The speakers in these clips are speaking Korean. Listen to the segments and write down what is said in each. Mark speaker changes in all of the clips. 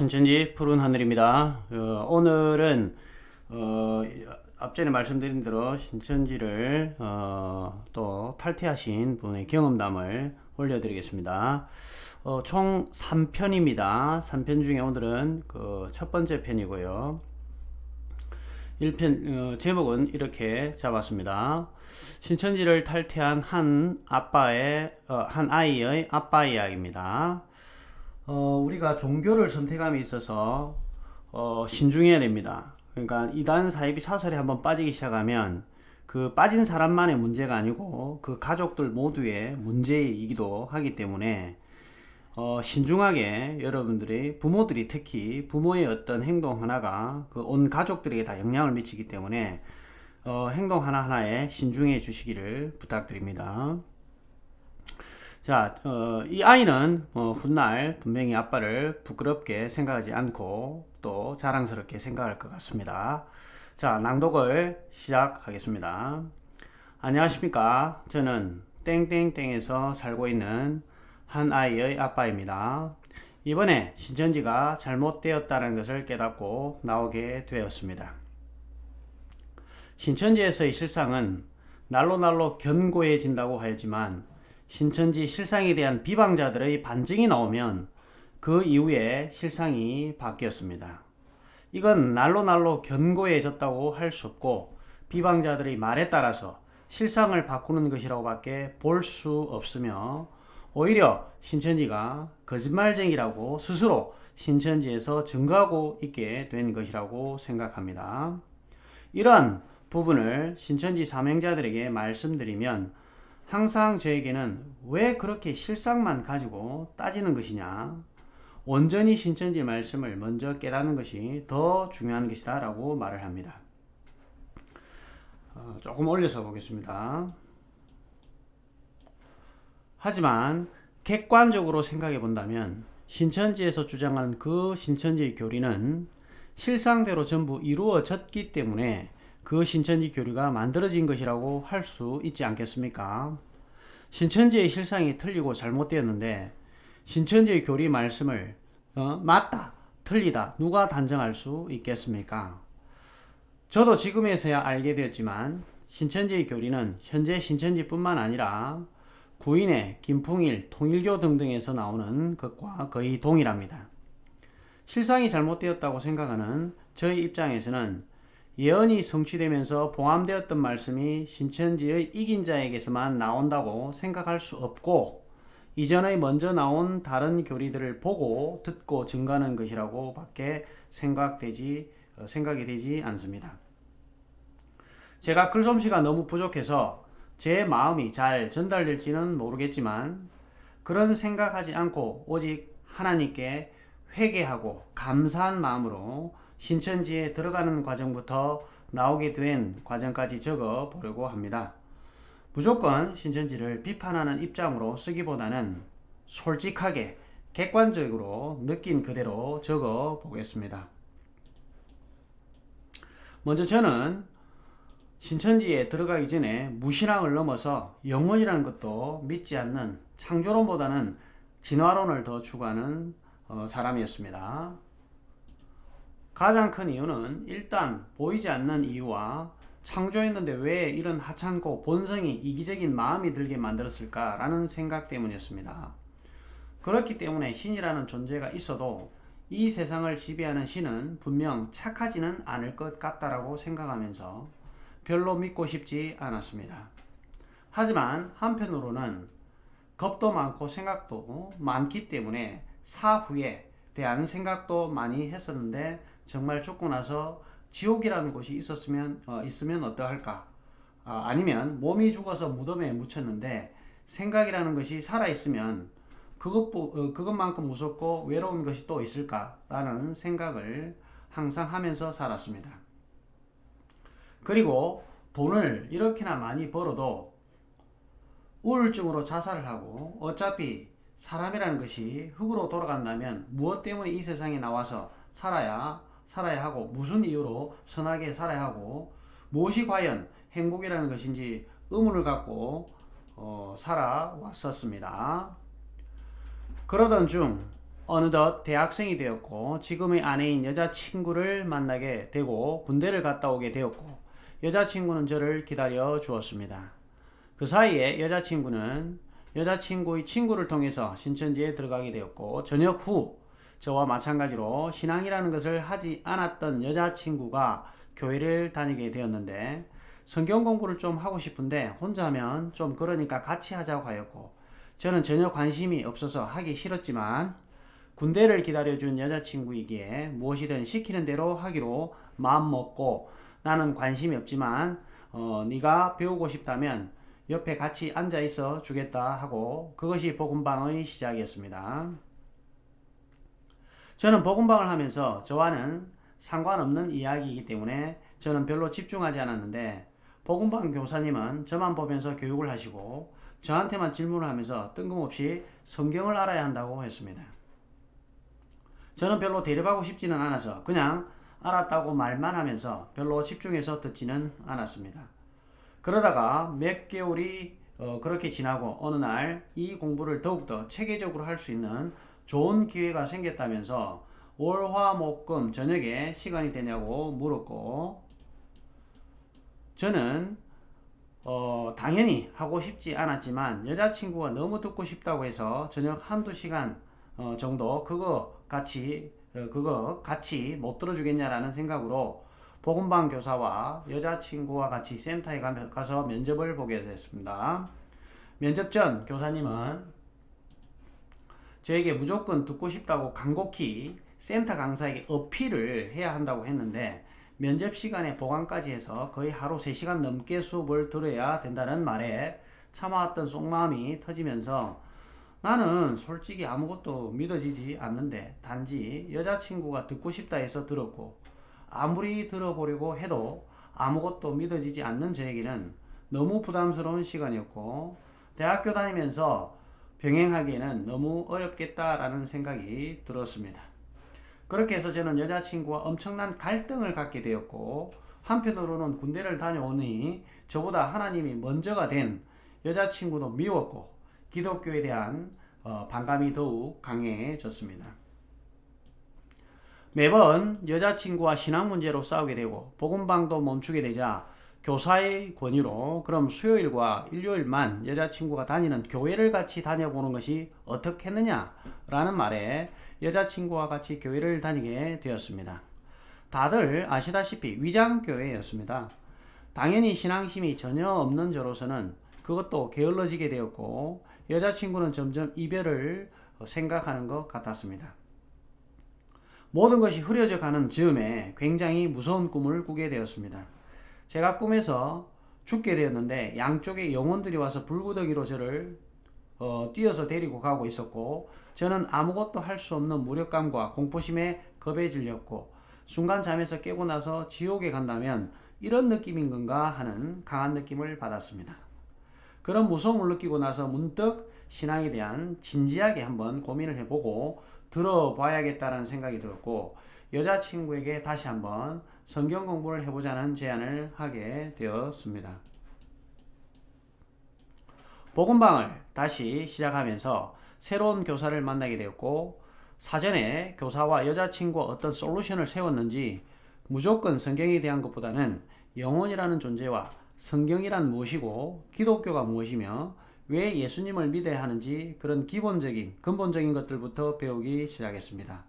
Speaker 1: 신천지 푸른 하늘입니다. 오늘은 앞전에 말씀드린 대로 신천지를 또 탈퇴하신 분의 경험담을 올려드리겠습니다. 총 3편입니다. 3편 중에 오늘은 그 첫 번째 편이고요. 1편 제목은 이렇게 잡았습니다. 신천지를 탈퇴한 한 아이의 아빠 이야기입니다. 우리가 종교를 선택함에 있어서 신중해야 됩니다. 그러니까 이단 사이비 사설에 한번 빠지기 시작하면 그 빠진 사람만의 문제가 아니고 그 가족들 모두의 문제이기도 하기 때문에 신중하게 여러분들이 부모들이 특히 부모의 어떤 행동 하나가 그 온 가족들에게 다 영향을 미치기 때문에 행동 하나하나에 신중해 주시기를 부탁드립니다. 자, 이 아이는 훗날 분명히 아빠를 부끄럽게 생각하지 않고 또 자랑스럽게 생각할 것 같습니다. 자, 낭독을 시작하겠습니다. 안녕하십니까. 저는 땡땡땡에서 살고 있는 한 아이의 아빠입니다. 이번에 신천지가 잘못되었다는 것을 깨닫고 나오게 되었습니다. 신천지에서의 실상은 날로 견고해진다고 하였지만 신천지 실상에 대한 비방자들의 반증이 나오면 그 이후에 실상이 바뀌었습니다. 이건 날로 견고해졌다고 할 수 없고 비방자들의 말에 따라서 실상을 바꾸는 것이라고 밖에 볼 수 없으며 오히려 신천지가 거짓말쟁이라고 스스로 신천지에서 증거하고 있게 된 것이라고 생각합니다. 이러한 부분을 신천지 사명자들에게 말씀드리면 항상 저에게는 왜 그렇게 실상만 가지고 따지는 것이냐, 온전히 신천지 말씀을 먼저 깨닫는 것이 더 중요한 것이다 라고 말을 합니다. 조금 올려서 보겠습니다. 하지만 객관적으로 생각해 본다면 신천지에서 주장하는 그 신천지의 교리는 실상대로 전부 이루어졌기 때문에 그 신천지 교리가 만들어진 것이라고 할 수 있지 않겠습니까? 신천지의 실상이 틀리고 잘못되었는데 신천지의 교리 말씀을 맞다, 틀리다 누가 단정할 수 있겠습니까? 저도 지금에서야 알게 되었지만 신천지의 교리는 현재 신천지뿐만 아니라 구인회, 김풍일, 통일교 등등에서 나오는 것과 거의 동일합니다. 실상이 잘못되었다고 생각하는 저희 입장에서는 예언이 성취되면서 봉함되었던 말씀이 신천지의 이긴 자에게서만 나온다고 생각할 수 없고 이전에 먼저 나온 다른 교리들을 보고 듣고 증거하는 것이라고 밖에 생각이 되지 않습니다. 제가 글솜씨가 너무 부족해서 제 마음이 잘 전달될지는 모르겠지만 그런 생각하지 않고 오직 하나님께 회개하고 감사한 마음으로 신천지에 들어가는 과정부터 나오게 된 과정까지 적어 보려고 합니다. 무조건 신천지를 비판하는 입장으로 쓰기보다는 솔직하게 객관적으로 느낀 그대로 적어 보겠습니다. 먼저 저는 신천지에 들어가기 전에 무신앙을 넘어서 영원이라는 것도 믿지 않는 창조론보다는 진화론을 더 추구하는 사람이었습니다. 가장 큰 이유는 일단 보이지 않는 이유와 창조했는데 왜 이런 하찮고 본성이 이기적인 마음이 들게 만들었을까라는 생각 때문이었습니다. 그렇기 때문에 신이라는 존재가 있어도 이 세상을 지배하는 신은 분명 착하지는 않을 것 같다라고 생각하면서 별로 믿고 싶지 않았습니다. 하지만 한편으로는 겁도 많고 생각도 많기 때문에 사후에 대한 생각도 많이 했었는데 정말 죽고 나서 지옥이라는 곳이 있으면 어떠할까? 아니면 몸이 죽어서 무덤에 묻혔는데 생각이라는 것이 살아있으면 그것만큼 무섭고 외로운 것이 또 있을까라는 생각을 항상 하면서 살았습니다. 그리고 돈을 이렇게나 많이 벌어도 우울증으로 자살을 하고 어차피 사람이라는 것이 흙으로 돌아간다면 무엇 때문에 이 세상에 나와서 살아야 하고 무슨 이유로 선하게 살아야 하고 무엇이 과연 행복이라는 것인지 의문을 갖고 살아왔었습니다. 그러던 중 어느덧 대학생이 되었고 지금의 아내인 여자친구를 만나게 되고 군대를 갔다 오게 되었고 여자친구는 저를 기다려 주었습니다. 그 사이에 여자친구는 여자친구의 친구를 통해서 신천지에 들어가게 되었고 저녁 후 저와 마찬가지로 신앙이라는 것을 하지 않았던 여자친구가 교회를 다니게 되었는데 성경 공부를 좀 하고 싶은데 혼자 하면 좀 그러니까 같이 하자고 하였고 저는 전혀 관심이 없어서 하기 싫었지만 군대를 기다려준 여자친구이기에 무엇이든 시키는 대로 하기로 마음먹고 나는 관심이 없지만 네가 배우고 싶다면 옆에 같이 앉아 있어 주겠다 하고 그것이 복음방의 시작이었습니다. 저는 복음방을 하면서 저와는 상관없는 이야기이기 때문에 저는 별로 집중하지 않았는데 복음방 교사님은 저만 보면서 교육을 하시고 저한테만 질문을 하면서 뜬금없이 성경을 알아야 한다고 했습니다. 저는 별로 대답하고 싶지는 않아서 그냥 알았다고 말만 하면서 별로 집중해서 듣지는 않았습니다. 그러다가 몇 개월이 그렇게 지나고 어느 날 이 공부를 더욱더 체계적으로 할 수 있는 좋은 기회가 생겼다면서 월화목금 저녁에 시간이 되냐고 물었고 저는 당연히 하고 싶지 않았지만 여자친구가 너무 듣고 싶다고 해서 저녁 한두 시간 정도 그거 같이 못 들어주겠냐라는 생각으로 복음방 교사와 여자친구와 같이 센터에 가서 면접을 보게 됐습니다. 면접 전 교사님은 저에게 무조건 듣고 싶다고 간곡히 센터 강사에게 어필을 해야 한다고 했는데 면접 시간에 보강까지 해서 거의 하루 3시간 넘게 수업을 들어야 된다는 말에 참아왔던 속마음이 터지면서 나는 솔직히 아무것도 믿어지지 않는데 단지 여자친구가 듣고 싶다 해서 들었고 아무리 들어보려고 해도 아무것도 믿어지지 않는 저에게는 너무 부담스러운 시간이었고 대학교 다니면서 병행하기에는 너무 어렵겠다라는 생각이 들었습니다. 그렇게 해서 저는 여자친구와 엄청난 갈등을 갖게 되었고 한편으로는 군대를 다녀오니 저보다 하나님이 먼저가 된 여자친구도 미웠고 기독교에 대한 반감이 더욱 강해졌습니다. 매번 여자친구와 신앙 문제로 싸우게 되고 복음방도 멈추게 되자 교사의 권유로 그럼 수요일과 일요일만 여자친구가 다니는 교회를 같이 다녀보는 것이 어떻겠느냐라는 말에 여자친구와 같이 교회를 다니게 되었습니다. 다들 아시다시피 위장교회였습니다. 당연히 신앙심이 전혀 없는 저로서는 그것도 게을러지게 되었고 여자친구는 점점 이별을 생각하는 것 같았습니다. 모든 것이 흐려져 가는 즈음에 굉장히 무서운 꿈을 꾸게 되었습니다. 제가 꿈에서 죽게 되었는데 양쪽에 영혼들이 와서 불구덩이로 저를 뛰어서 데리고 가고 있었고 저는 아무것도 할 수 없는 무력감과 공포심에 겁에 질렸고 순간 잠에서 깨고 나서 지옥에 간다면 이런 느낌인 건가 하는 강한 느낌을 받았습니다. 그런 무서움을 느끼고 나서 문득 신앙에 대한 진지하게 한번 고민을 해보고 들어봐야겠다는 생각이 들었고 여자친구에게 다시 한번 성경 공부를 해보자는 제안을 하게 되었습니다. 복음방을 다시 시작하면서 새로운 교사를 만나게 되었고 사전에 교사와 여자친구가 어떤 솔루션을 세웠는지 무조건 성경에 대한 것보다는 영혼이라는 존재와 성경이란 무엇이고 기독교가 무엇이며 왜 예수님을 믿어야 하는지 그런 기본적인 근본적인 것들부터 배우기 시작했습니다.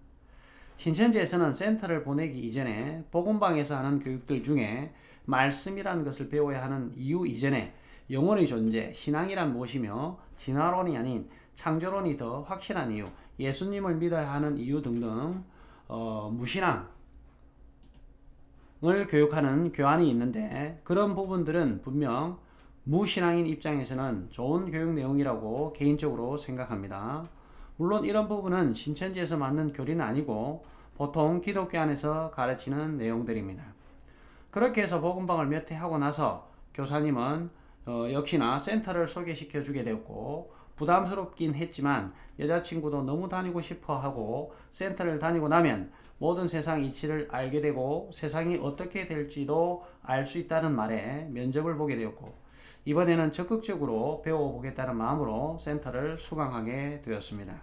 Speaker 1: 신천지에서는 센터를 보내기 이전에 복음방에서 하는 교육들 중에 말씀이라는 것을 배워야 하는 이유 이전에 영혼의 존재, 신앙이란 무엇이며 진화론이 아닌 창조론이 더 확실한 이유, 예수님을 믿어야 하는 이유 등등 무신앙을 교육하는 교환이 있는데 그런 부분들은 분명 무신앙인 입장에서는 좋은 교육 내용이라고 개인적으로 생각합니다. 물론 이런 부분은 신천지에서 맞는 교리는 아니고 보통 기독교 안에서 가르치는 내용들입니다. 그렇게 해서 복음방을 몇 해 하고 나서 교사님은 역시나 센터를 소개시켜 주게 되었고 부담스럽긴 했지만 여자친구도 너무 다니고 싶어 하고 센터를 다니고 나면 모든 세상 이치를 알게 되고 세상이 어떻게 될지도 알 수 있다는 말에 면접을 보게 되었고 이번에는 적극적으로 배워보겠다는 마음으로 센터를 수강하게 되었습니다.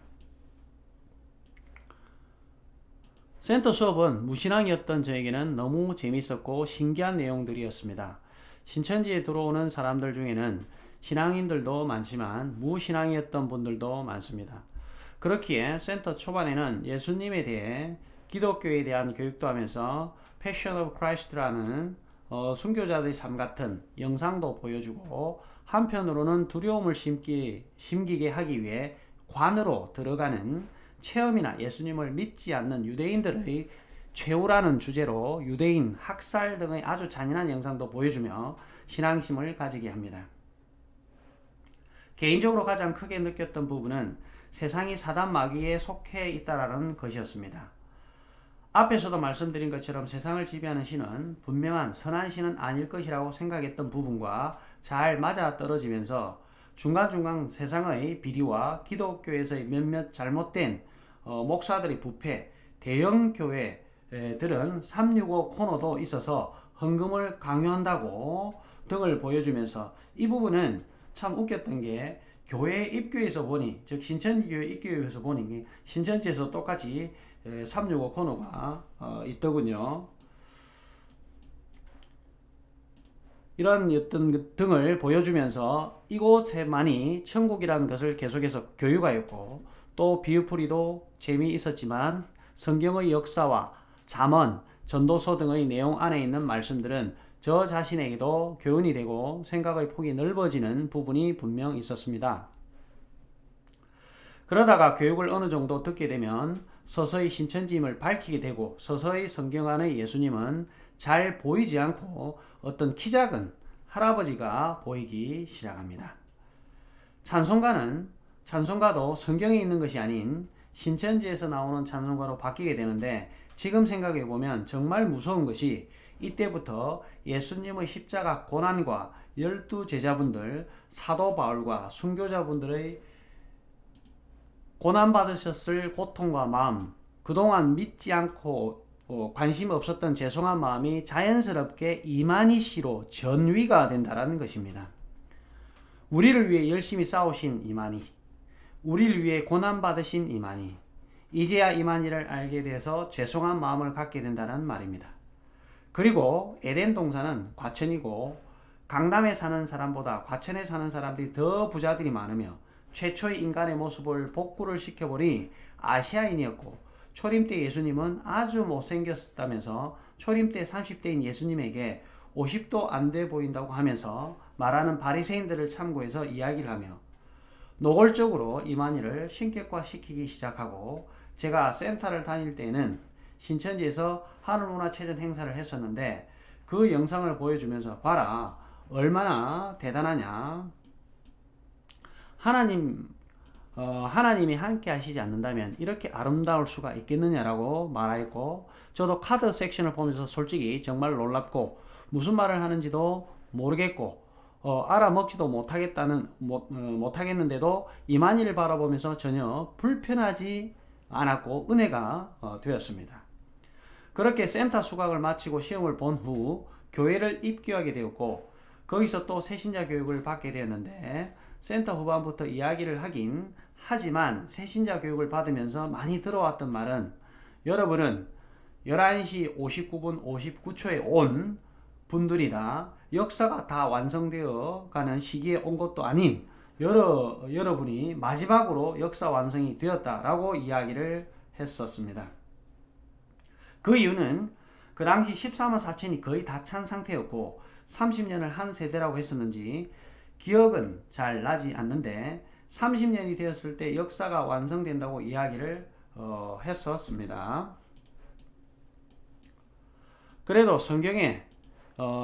Speaker 1: 센터 수업은 무신앙이었던 저에게는 너무 재밌었고 신기한 내용들이었습니다. 신천지에 들어오는 사람들 중에는 신앙인들도 많지만 무신앙이었던 분들도 많습니다. 그렇기에 센터 초반에는 예수님에 대해 기독교에 대한 교육도 하면서 Passion of Christ라는 순교자들의 삶 같은 영상도 보여주고 한편으로는 두려움을 심기게 하기 위해 관으로 들어가는 체험이나 예수님을 믿지 않는 유대인들의 최후라는 주제로 유대인 학살 등의 아주 잔인한 영상도 보여주며 신앙심을 가지게 합니다. 개인적으로 가장 크게 느꼈던 부분은 세상이 사단 마귀에 속해 있다라는 것이었습니다. 앞에서도 말씀드린 것처럼 세상을 지배하는 신은 분명한 선한 신은 아닐 것이라고 생각했던 부분과 잘 맞아떨어지면서 중간중간 세상의 비리와 기독교에서의 몇몇 잘못된 목사들의 부패, 대형 교회들은 365 코너도 있어서 헌금을 강요한다고 등을 보여주면서 이 부분은 참 웃겼던 게 교회 입교에서 보니, 즉 신천지교회 입교에서 보니 신천지에서 똑같이 365 코너가 있더군요. 이런 어떤 등을 보여주면서 이곳에만이 천국이라는 것을 계속해서 교육하였고, 또 비유풀이도 재미있었지만 성경의 역사와 잠언, 전도서 등의 내용 안에 있는 말씀들은 저 자신에게도 교훈이 되고 생각의 폭이 넓어지는 부분이 분명 있었습니다. 그러다가 교육을 어느 정도 듣게 되면 서서히 신천지임을 밝히게 되고 서서히 성경 안의 예수님은 잘 보이지 않고 어떤 키 작은 할아버지가 보이기 시작합니다. 찬송가도 성경에 있는 것이 아닌 신천지에서 나오는 찬송가로 바뀌게 되는데, 지금 생각해 보면 정말 무서운 것이 이때부터 예수님의 십자가 고난과 12 제자분들, 사도 바울과 순교자분들의 고난받으셨을 고통과 마음, 그동안 믿지 않고 관심 없었던 죄송한 마음이 자연스럽게 이만희 씨로 전위가 된다는 것입니다. 우리를 위해 열심히 싸우신 이만희, 우리를 위해 고난받으신 이만희, 이제야 이만희를 알게 돼서 죄송한 마음을 갖게 된다는 말입니다. 그리고 에덴 동산은 과천이고 강남에 사는 사람보다 과천에 사는 사람들이 더 부자들이 많으며 최초의 인간의 모습을 복구를 시켜보니 아시아인이었고, 초림 때 예수님은 아주 못생겼다면서 초림 때 30대인 예수님에게 50도 안 돼 보인다고 하면서 말하는 바리새인들을 참고해서 이야기를 하며 노골적으로 이만희를 신격화시키기 시작하고, 제가 센터를 다닐 때는 신천지에서 하늘문화체전 행사를 했었는데 그 영상을 보여주면서 봐라 얼마나 대단하냐, 하나님이 함께 하시지 않는다면 이렇게 아름다울 수가 있겠느냐라고 말하였고, 저도 카드 섹션을 보면서 솔직히 정말 놀랍고 무슨 말을 하는지도 모르겠고 알아먹지도 못하겠는데도 이만희를 바라보면서 전혀 불편하지 않았고 은혜가 되었습니다. 그렇게 센터 수강을 마치고 시험을 본 후 교회를 입교하게 되었고, 거기서 또 새신자 교육을 받게 되었는데, 센터 후반부터 이야기를 하긴 하지만 새신자 교육을 받으면서 많이 들어왔던 말은, 여러분은 11시 59분 59초에 온 분들이다. 역사가 다 완성되어 가는 시기에 온 것도 아닌 여러분이 마지막으로 역사 완성이 되었다라고 이야기를 했었습니다. 그 이유는 그 당시 14만 4천이 거의 다 찬 상태였고 30년을 한 세대라고 했었는지 기억은 잘 나지 않는데 30년이 되었을 때 역사가 완성된다고 이야기를 했었습니다. 그래도 성경에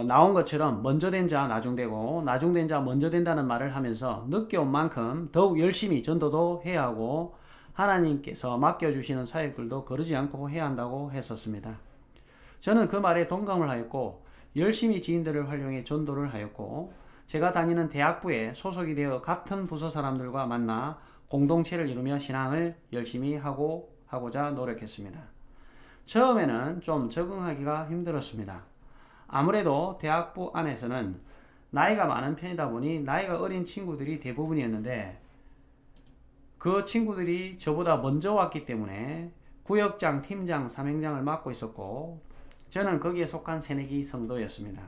Speaker 1: 나온 것처럼 먼저 된 자 나중되고 나중된 자 먼저 된다는 말을 하면서 늦게 온 만큼 더욱 열심히 전도도 해야 하고 하나님께서 맡겨주시는 사역들도 거르지 않고 해야 한다고 했었습니다. 저는 그 말에 동감을 하였고 열심히 지인들을 활용해 전도를 하였고, 제가 다니는 대학부에 소속이 되어 같은 부서 사람들과 만나 공동체를 이루며 신앙을 열심히 하고자 노력했습니다. 처음에는 좀 적응하기가 힘들었습니다. 아무래도 대학부 안에서는 나이가 많은 편이다 보니 나이가 어린 친구들이 대부분이었는데, 그 친구들이 저보다 먼저 왔기 때문에 구역장, 팀장, 삼행장을 맡고 있었고 저는 거기에 속한 새내기 성도였습니다.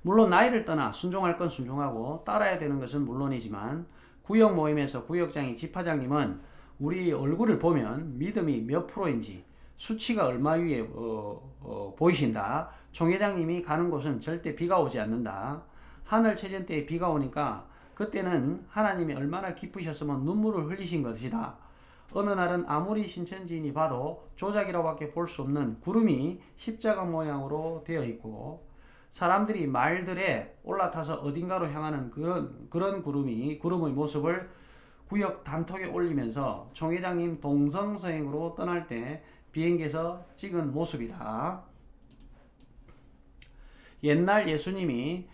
Speaker 1: 물론 나이를 떠나 순종할 건 순종하고 따라야 되는 것은 물론이지만 구역 모임에서 구역장이 지파장님은 우리 얼굴을 보면 믿음이 몇 프로인지 수치가 얼마 위에 보이신다. 총회장님이 가는 곳은 절대 비가 오지 않는다. 하늘체전 때에 비가 오니까 그때는 하나님이 얼마나 기쁘셨으면 눈물을 흘리신 것이다. 어느 날은 아무리 신천지인이 봐도 조작이라고밖에 볼 수 없는 구름이 십자가 모양으로 되어 있고 사람들이 말들에 올라타서 어딘가로 향하는 그런 구름의 모습을 구역 단톡에 올리면서 총회장님 동성서행으로 떠날 때 비행기에서 찍은 모습이다. 옛날 예수님이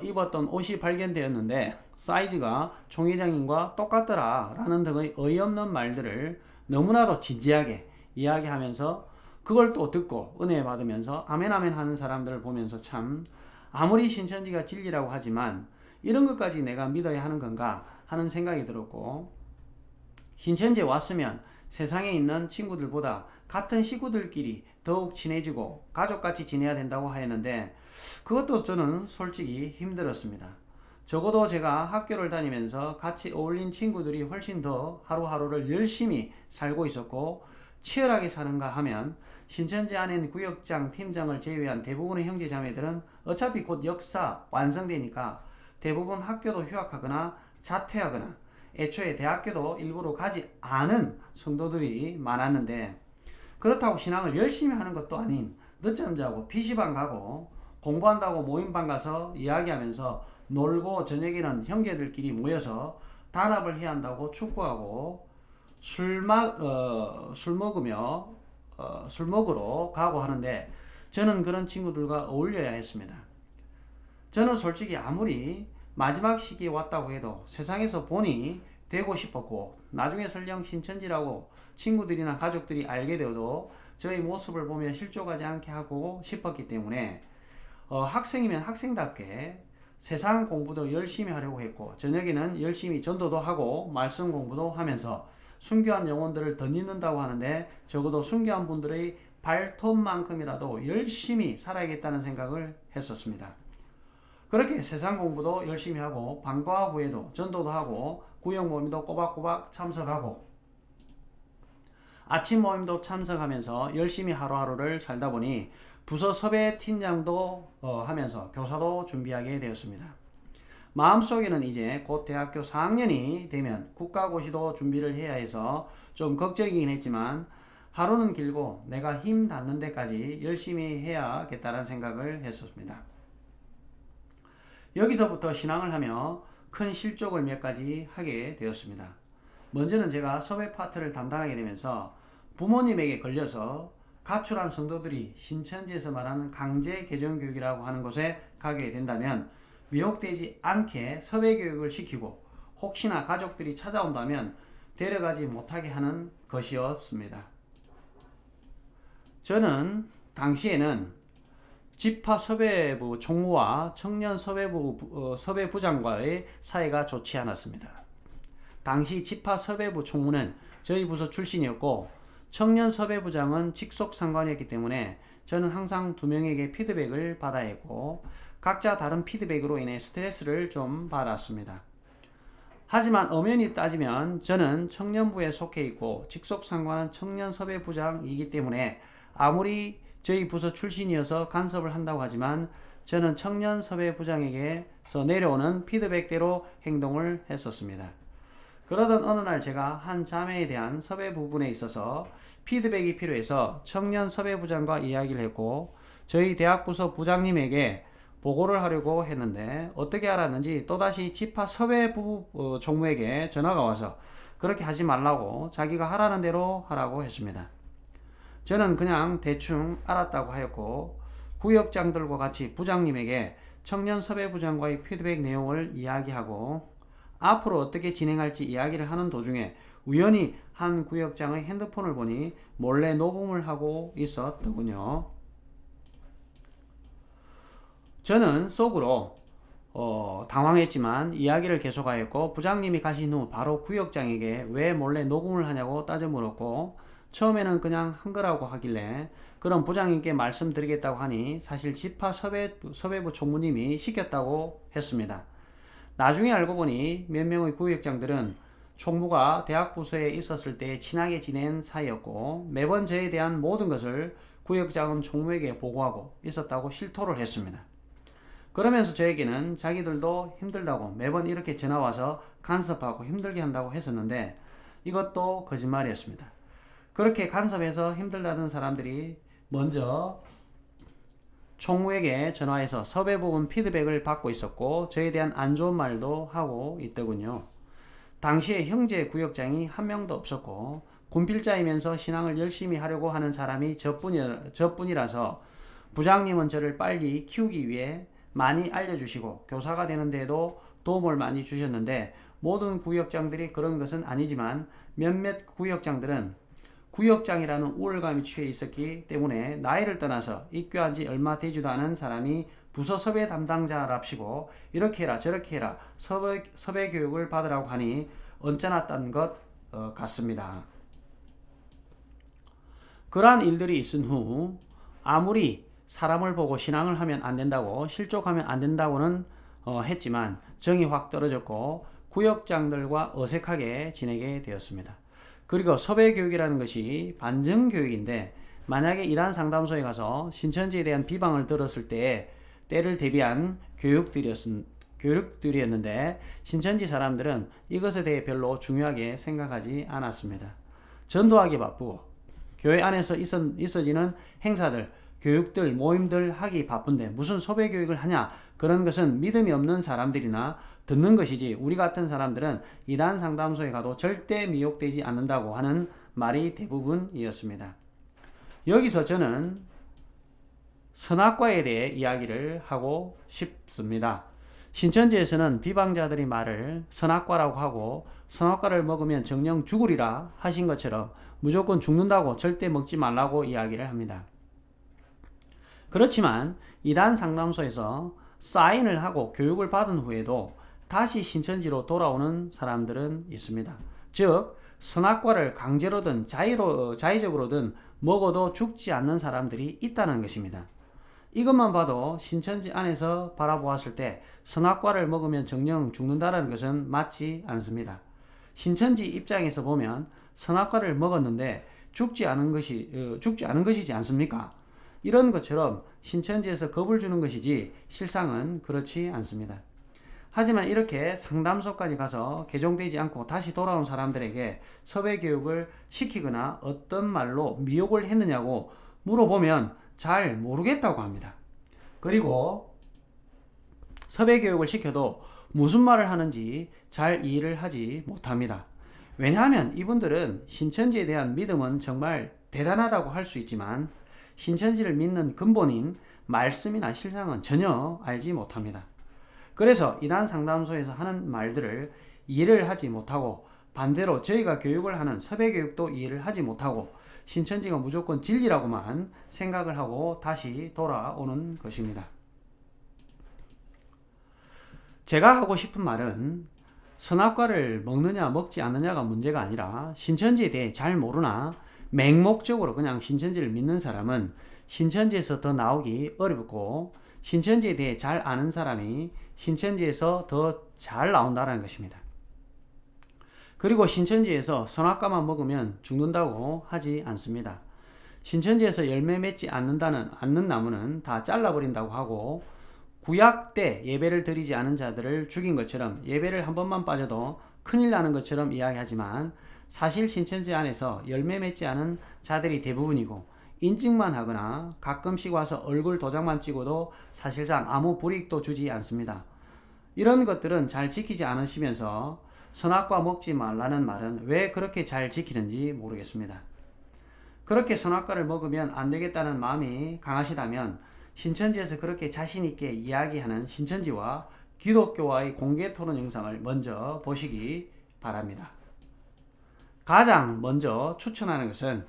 Speaker 1: 입었던 옷이 발견되었는데 사이즈가 총회장님과 똑같더라 라는 등의 어이없는 말들을 너무나도 진지하게 이야기하면서 그걸 또 듣고 은혜 받으면서 아멘 아멘 하는 사람들을 보면서 참 아무리 신천지가 진리라고 하지만 이런 것까지 내가 믿어야 하는 건가 하는 생각이 들었고 신천지에 왔으면 세상에 있는 친구들보다 같은 식구들끼리 더욱 친해지고 가족같이 지내야 된다고 하였는데 그것도 저는 솔직히 힘들었습니다. 적어도 제가 학교를 다니면서 같이 어울린 친구들이 훨씬 더 하루하루를 열심히 살고 있었고 치열하게 사는가 하면 신천지 안엔 구역장, 팀장을 제외한 대부분의 형제자매들은 어차피 곧 역사 완성되니까 대부분 학교도 휴학하거나 자퇴하거나 애초에 대학교도 일부러 가지 않은 성도들이 많았는데 그렇다고 신앙을 열심히 하는 것도 아닌 늦잠 자고 PC방 가고 공부한다고 모임방 가서 이야기하면서 놀고 저녁에는 형제들끼리 모여서 단합을 해야 한다고 축구하고 술 먹으러 가고 하는데 저는 그런 친구들과 어울려야 했습니다. 저는 솔직히 아무리 마지막 시기에 왔다고 해도 세상에서 본이 되고 싶었고 나중에 설령 신천지라고 친구들이나 가족들이 알게 되어도 저의 모습을 보며 실족하지 않게 하고 싶었기 때문에 학생이면 학생답게 세상 공부도 열심히 하려고 했고 저녁에는 열심히 전도도 하고 말씀 공부도 하면서 순교한 영혼들을 덧입는다고 하는데 적어도 순교한 분들의 발톱만큼이라도 열심히 살아야겠다는 생각을 했었습니다. 그렇게 세상 공부도 열심히 하고 방과 후에도 전도도 하고 구역 모임도 꼬박꼬박 참석하고 아침 모임도 참석하면서 열심히 하루하루를 살다 보니 부서 섭외 팀장도 하면서 교사도 준비하게 되었습니다. 마음속에는 이제 곧 대학교 4학년이 되면 국가고시도 준비를 해야 해서 좀 걱정이긴 했지만 하루는 길고 내가 힘 닿는 데까지 열심히 해야겠다는 생각을 했었습니다. 여기서부터 신앙을 하며 큰 실족을 몇 가지 하게 되었습니다. 먼저는 제가 섭외 파트를 담당하게 되면서 부모님에게 걸려서 가출한 성도들이 신천지에서 말하는 강제 개종교육이라고 하는 곳에 가게 된다면 미혹되지 않게 섭외 교육을 시키고 혹시나 가족들이 찾아온다면 데려가지 못하게 하는 것이었습니다. 저는 당시에는 지파 섭외부 총무와 청년 섭외부 섭외부장과의 사이가 좋지 않았습니다. 당시 지파 섭외부 총무는 저희 부서 출신이었고 청년 섭외부장은 직속 상관이었기 때문에 저는 항상 두 명에게 피드백을 받아야 했고 각자 다른 피드백으로 인해 스트레스를 좀 받았습니다. 하지만 엄연히 따지면 저는 청년부에 속해 있고 직속 상관은 청년 섭외부장이기 때문에 아무리 저희 부서 출신이어서 간섭을 한다고 하지만 저는 청년 섭외부장에게서 내려오는 피드백대로 행동을 했었습니다. 그러던 어느 날 제가 한 자매에 대한 섭외 부분에 있어서 피드백이 필요해서 청년 섭외부장과 이야기를 했고 저희 대학 부서 부장님에게 보고를 하려고 했는데 어떻게 알았는지 또다시 지파 섭외부 총무에게 전화가 와서 그렇게 하지 말라고 자기가 하라는 대로 하라고 했습니다. 저는 그냥 대충 알았다고 하였고 구역장들과 같이 부장님에게 청년 섭외부장과의 피드백 내용을 이야기하고 앞으로 어떻게 진행할지 이야기를 하는 도중에 우연히 한 구역장의 핸드폰을 보니 몰래 녹음을 하고 있었더군요. 저는 속으로 당황했지만 이야기를 계속하였고 부장님이 가신 후 바로 구역장에게 왜 몰래 녹음을 하냐고 따져 물었고 처음에는 그냥 한 거라고 하길래 그럼 부장님께 말씀드리겠다고 하니 사실 지파 섭외부 총무님이 시켰다고 했습니다. 나중에 알고 보니 몇 명의 구역장들은 총무가 대학 부서에 있었을 때 친하게 지낸 사이였고 매번 저에 대한 모든 것을 구역장은 총무에게 보고하고 있었다고 실토를 했습니다. 그러면서 저에게는 자기들도 힘들다고 매번 이렇게 전화와서 간섭하고 힘들게 한다고 했었는데 이것도 거짓말이었습니다. 그렇게 간섭해서 힘들다던 사람들이 먼저 총무에게 전화해서 섭외 부분 피드백을 받고 있었고 저에 대한 안 좋은 말도 하고 있더군요. 당시에 형제 구역장이 한 명도 없었고 군필자이면서 신앙을 열심히 하려고 하는 사람이 저뿐이라서 부장님은 저를 빨리 키우기 위해 많이 알려주시고 교사가 되는 데에도 도움을 많이 주셨는데 모든 구역장들이 그런 것은 아니지만 몇몇 구역장들은 구역장이라는 우월감이 취해 있었기 때문에 나이를 떠나서 입교한 지 얼마 되지도 않은 사람이 부서 섭외 담당자랍시고 이렇게 해라 저렇게 해라 섭외 교육을 받으라고 하니 언짢았던 것 같습니다. 그러한 일들이 있은 후 아무리 사람을 보고 신앙을 하면 안 된다고 실족하면 안 된다고는 했지만 정이 확 떨어졌고 구역장들과 어색하게 지내게 되었습니다. 그리고 섭외 교육이라는 것이 반증 교육인데 만약에 이단 상담소에 가서 신천지에 대한 비방을 들었을 때 때를 대비한 교육들이었는데 신천지 사람들은 이것에 대해 별로 중요하게 생각하지 않았습니다. 전도하기 바쁘고 교회 안에서 있어지는 행사들, 교육들, 모임들 하기 바쁜데 무슨 섭외 교육을 하냐? 그런 것은 믿음이 없는 사람들이나 듣는 것이지 우리 같은 사람들은 이단 상담소에 가도 절대 미혹되지 않는다고 하는 말이 대부분이었습니다. 여기서 저는 선악과에 대해 이야기를 하고 싶습니다. 신천지에서는 비방자들이 말을 선악과라고 하고 선악과를 먹으면 정령 죽으리라 하신 것처럼 무조건 죽는다고 절대 먹지 말라고 이야기를 합니다. 그렇지만 이단 상담소에서 사인을 하고 교육을 받은 후에도 다시 신천지로 돌아오는 사람들은 있습니다. 즉 선악과를 강제로든 자의적으로든 먹어도 죽지 않는 사람들이 있다는 것입니다. 이것만 봐도 신천지 안에서 바라보았을 때 선악과를 먹으면 정령 죽는다는 것은 맞지 않습니다. 신천지 입장에서 보면 선악과를 먹었는데 죽지 않은 것이지 않습니까? 이런 것처럼 신천지에서 겁을 주는 것이지 실상은 그렇지 않습니다. 하지만 이렇게 상담소까지 가서 개종되지 않고 다시 돌아온 사람들에게 섭외 교육을 시키거나 어떤 말로 미혹을 했느냐고 물어보면 잘 모르겠다고 합니다. 그리고 섭외 교육을 시켜도 무슨 말을 하는지 잘 이해를 하지 못합니다. 왜냐하면 이분들은 신천지에 대한 믿음은 정말 대단하다고 할 수 있지만 신천지를 믿는 근본인 말씀이나 실상은 전혀 알지 못합니다. 그래서 이단 상담소에서 하는 말들을 이해를 하지 못하고 반대로 저희가 교육을 하는 섭외 교육도 이해를 하지 못하고 신천지가 무조건 진리라고만 생각을 하고 다시 돌아오는 것입니다. 제가 하고 싶은 말은 선악과를 먹느냐 먹지 않느냐가 문제가 아니라 신천지에 대해 잘 모르나 맹목적으로 그냥 신천지를 믿는 사람은 신천지에서 더 나오기 어렵고 신천지에 대해 잘 아는 사람이 신천지에서 더 잘 나온다는 것입니다. 그리고 신천지에서 선악과만 먹으면 죽는다고 하지 않습니다. 신천지에서 열매 맺지 않는 나무는 다 잘라버린다고 하고 구약 때 예배를 드리지 않은 자들을 죽인 것처럼 예배를 한 번만 빠져도 큰일 나는 것처럼 이야기하지만 사실 신천지 안에서 열매 맺지 않은 자들이 대부분이고 인증만 하거나 가끔씩 와서 얼굴 도장만 찍어도 사실상 아무 불이익도 주지 않습니다. 이런 것들은 잘 지키지 않으시면서 선악과 먹지 말라는 말은 왜 그렇게 잘 지키는지 모르겠습니다. 그렇게 선악과를 먹으면 안 되겠다는 마음이 강하시다면 신천지에서 그렇게 자신있게 이야기하는 신천지와 기독교와의 공개 토론 영상을 먼저 보시기 바랍니다. 가장 먼저 추천하는 것은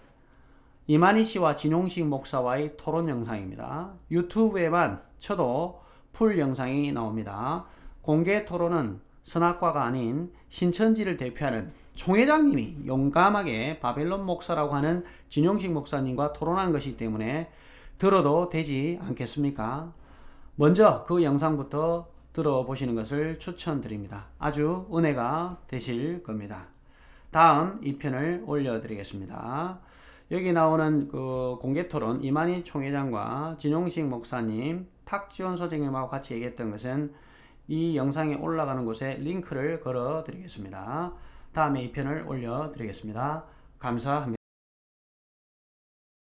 Speaker 1: 이만희 씨와 진용식 목사와의 토론 영상입니다. 유튜브에만 쳐도 풀 영상이 나옵니다. 공개 토론은 선악과가 아닌 신천지를 대표하는 총회장님이 용감하게 바벨론 목사라고 하는 진용식 목사님과 토론한 것이기 때문에 들어도 되지 않겠습니까? 먼저 그 영상부터 들어보시는 것을 추천드립니다. 아주 은혜가 되실 겁니다. 다음 2편을 올려드리겠습니다. 여기 나오는 그 공개토론 이만희 총회장과 진용식 목사님, 탁지원 소장님하고 같이 얘기했던 것은 이 영상에 올라가는 곳에 링크를 걸어 드리겠습니다. 다음에 2편을 올려 드리겠습니다. 감사합니다.